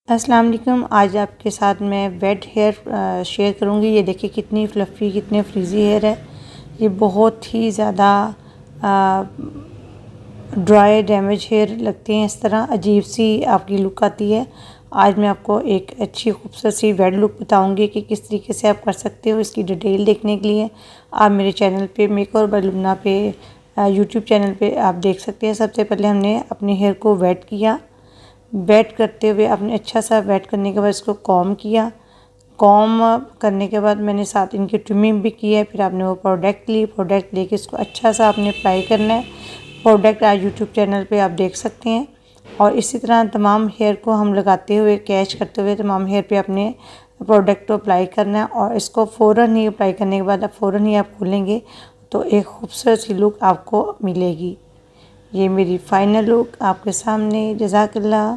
अस्सलाम वालेकुम। आज आपके साथ मैं वेट हेयर शेयर करूंगी। ये देखिए कितनी फ्लफ़ी कितने फ्रीज़ी हेयर है। ये बहुत ही ज़्यादा ड्राई डैमेज हेयर लगते हैं, इस तरह अजीब सी आपकी लुक आती है। आज मैं आपको एक अच्छी खूबसूरत सी वेट लुक बताऊंगी कि किस तरीके से आप कर सकते हो। इसकी डिटेल देखने के लिए आप मेरे चैनल पे मेकओवर बाय लुब्ना पे यूट्यूब चैनल पे आप देख सकते हैं। सबसे पहले हमने अपने हेयर को वेट किया। वेट करते हुए आपने अच्छा सा वेट करने के बाद इसको कॉम किया। कॉम करने के बाद मैंने साथ इनकी ट्रिमिंग भी की है। फिर आपने वो प्रोडक्ट ली, प्रोडक्ट लेके इसको अच्छा सा आपने अप्लाई करना है। प्रोडक्ट आज यूट्यूब चैनल पे आप देख सकते हैं। और इसी तरह तमाम हेयर को हम लगाते हुए कैच करते हुए तमाम हेयर पे अपने प्रोडक्ट को अप्लाई करना है। और इसको फ़ौरन ही अप्लाई करने के बाद फ़ौरन ही आप खोलेंगे तो एक खूबसूरत सी लुक आपको मिलेगी। ये मेरी फ़ाइनल लुक आपके सामने। जज़ाकल्लाह।